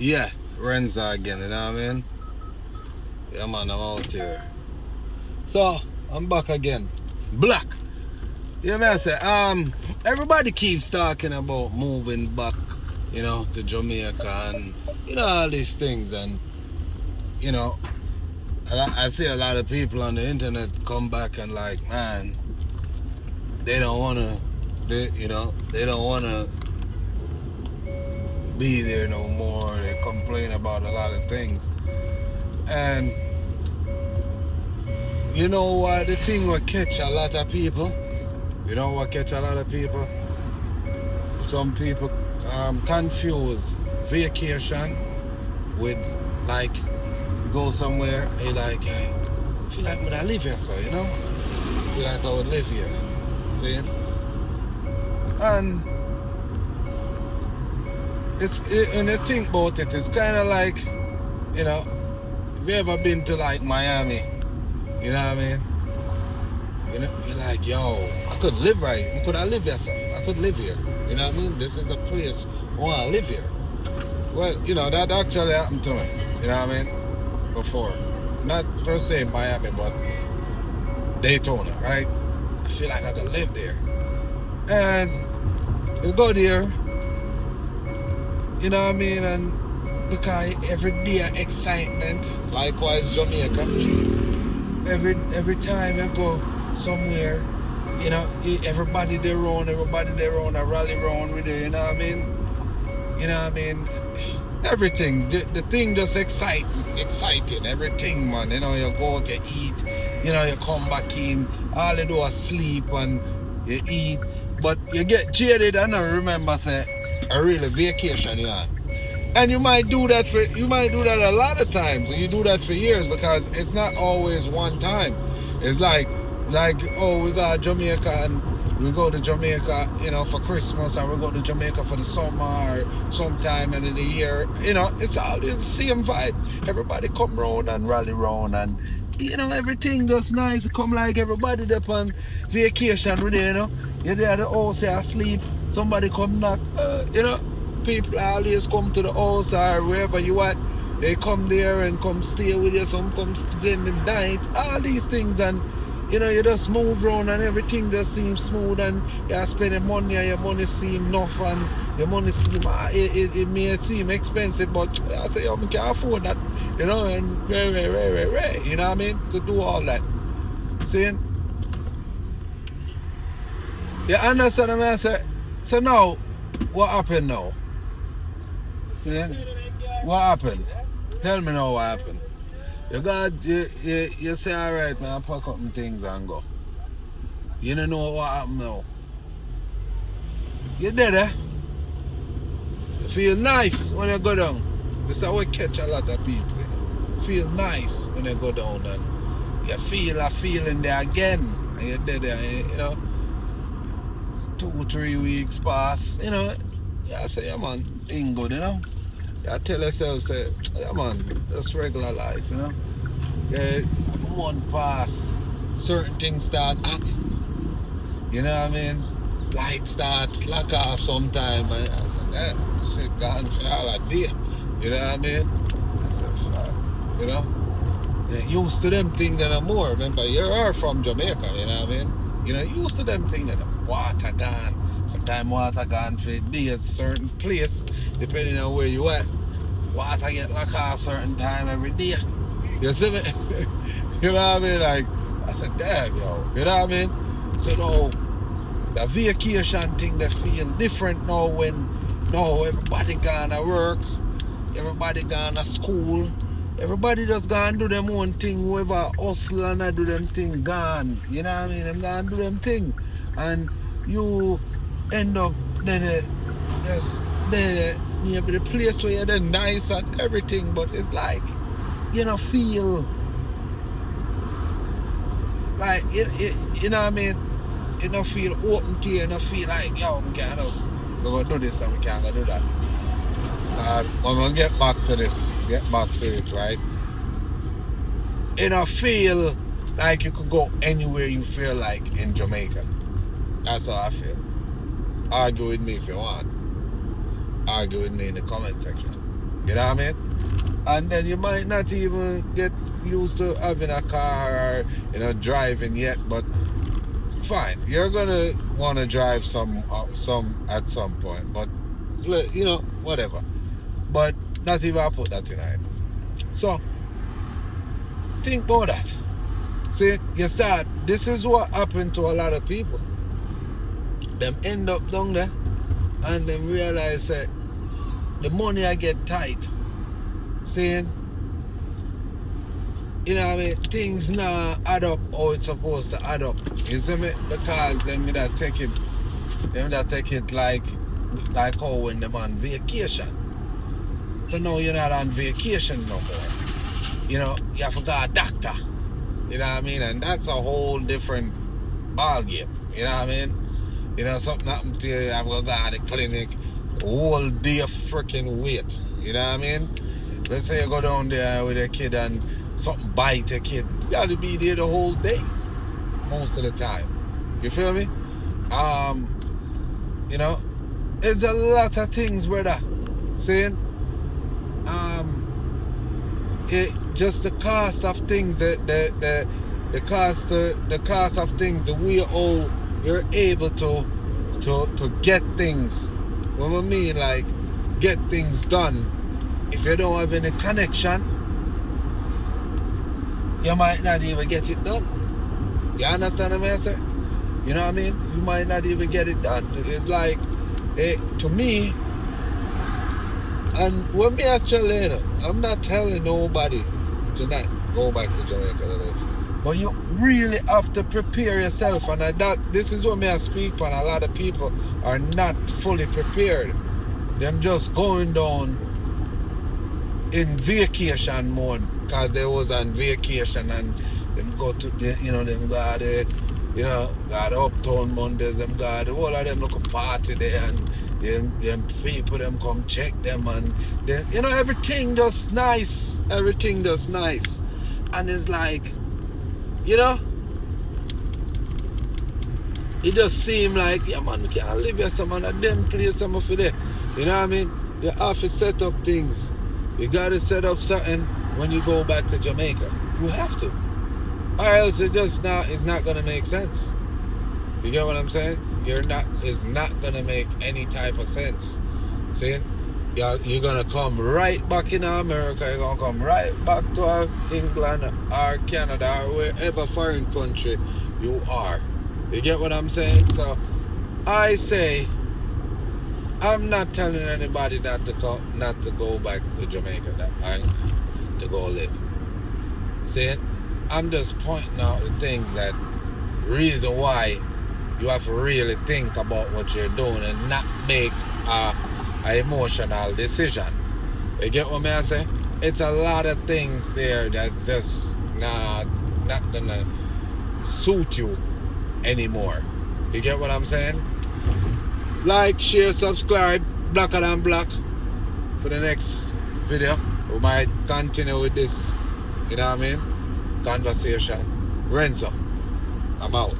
Yeah, Renza again, you know what I mean? Yeah, man, I'm out here. So, I'm back again. Black. You know what I say? Everybody keeps talking about moving back, to Jamaica and, all these things. And, you know, I see a lot of people on the internet come back and like, man, they don't want to, they don't want to be there no more. They complain about a lot of things. And you know what? The thing will catch a lot of people. You know what catch a lot of people? Some people confuse vacation with like you go somewhere and you're like, I feel like I live here, so I feel like I would live here. See? And when you think about it, it's kind of like, have you ever been to like Miami? You know what I mean? You're like, yo, I could live right. Could I live here, sir? I could live here. You know what I mean? This is a place where I live here. Well, that actually happened to me. You know what I mean? Before. Not per se Miami, but Daytona, right? I feel like I could live there. And you go there, you know what I mean? And because every day excitement, likewise Jamaica. Every time you go somewhere, everybody there around, I rally around with you, you know what I mean? You know what I mean? Everything, the thing just exciting, everything, man. You go out, you eat, you come back in, all you do is sleep and you eat, but you get jaded and I remember say, a real vacation you on. And you might do that a lot of times. You do that for years because it's not always one time. It's like, oh, we got Jamaica and we go to Jamaica, for Christmas, or we go to Jamaica for the summer or sometime in the year. It's always the same vibe. Everybody come round and rally round and, everything just nice. Come like everybody there on vacation with you, You're there at the house, you're asleep. Somebody come knock, people always come to the house or wherever you at. They come there and come stay with you. Some come spend the night. All these things, and you just move around and everything just seems smooth, and you spend your money and your money seem enough, and your money seem it may seem expensive, but I say I can afford that, and very, you know what I mean? To do all that. See? You understand what I say? So now, what happened now? See? What happened? Tell me now what happened. You say, alright, man, I'll pack up my things and go. You don't know what happened now. You did, eh? You feel nice when you go down. This is how we catch a lot of people. Feel nice when you go down and you feel a feeling there again. And you did it, 2-3 weeks pass, I say, yeah, man, thing good, You tell yourself, say, yeah, man, just regular life, Yeah, month pass, certain things start happening. You know what I mean? Lights start lock off sometime. And I said, that shit gone for all a day. You know what I mean? I said, fuck, You're used to them things that are more. Remember, you are from Jamaica, you know what I mean? Used to them things that are water gone. Sometimes water gone for days, certain place, depending on where you at. Water get locked off certain time every day. You see me? You know what I mean? Like, I said, damn, yo. You know what I mean? So now, the vacation thing, they feel different now when everybody gone to work, everybody gone to school, everybody just gone do them own thing, whoever hustle and do them thing gone. You know what I mean? Them gone do them thing. And you end up then just maybe the place where you're then nice and everything, but it's like you don't feel like you know what I mean? You don't feel open to you, you don't feel like, yo, we can't just we're gonna do this and we can't go do that. We're gonna get back to it, right? You don't feel like you could go anywhere you feel like in Jamaica. That's how I feel. Argue with me if you want. Argue with me in the comment section. You know what I mean? And then you might not even get used to having a car or, you know, driving yet, but fine. You're gonna want to drive some at some point, but you know, whatever. But not even I put that in it. So think about that. See, you start. This is what happened to a lot of people. Them end up down there, and then realize that the money I get tight. Saying, you know what I mean, things now add up how it's supposed to add up. You see me? Because them that take it like how when them on vacation. So now you're not on vacation no more. You know, you have to go a doctor. You know what I mean? And that's a whole different ball game. You know what I mean? You know, something happened to you, you have to go to the clinic, whole day freaking wait. You know what I mean? Let's say you go down there with a kid and something bite a kid. You got to be there the whole day, most of the time. You feel me? You know, there's a lot of things, brother. Saying, just the cost of things, the cost of things, the way how you're able to get things. What I mean, like, get things done. If you don't have any connection, you might not even get it done. You understand what I'm saying? You know what I mean? You might not even get it done. It's like, to me, and when me actually, you know, I'm not telling nobody to not go back to Jamaica to live. But you really have to prepare yourself, and this is what me I speak on. A lot of people are not fully prepared. Them just going down in vacation mode because they was on vacation, and them go to the, you know, them got the, you know, got Uptown Mondays, them got the whole of them look a party there, and them people them come check them, and them, you know, everything just nice, and it's like, you know, it just seem like, yeah man, you can't live here some of them place some of there. You know what I mean? You have to set up things. You gotta set up something when you go back to Jamaica. You have to. Or else it's not gonna make sense. You get what I'm saying? It's not gonna make any type of sense. See? You're gonna come right back in America, you're gonna come right back to England or Canada or wherever foreign country you are. You get what I'm saying? So I say, I'm not telling anybody not to go back to Jamaica to go live. See, I'm just pointing out the things that reason why you have to really think about what you're doing and not make a emotional decision. You get what I say? It's a lot of things there that just not gonna suit you anymore. You get what I'm saying? Like, share, subscribe, Blacker Than Black for the next video. We might continue with this, you know what I mean, conversation. Renzo, I'm out.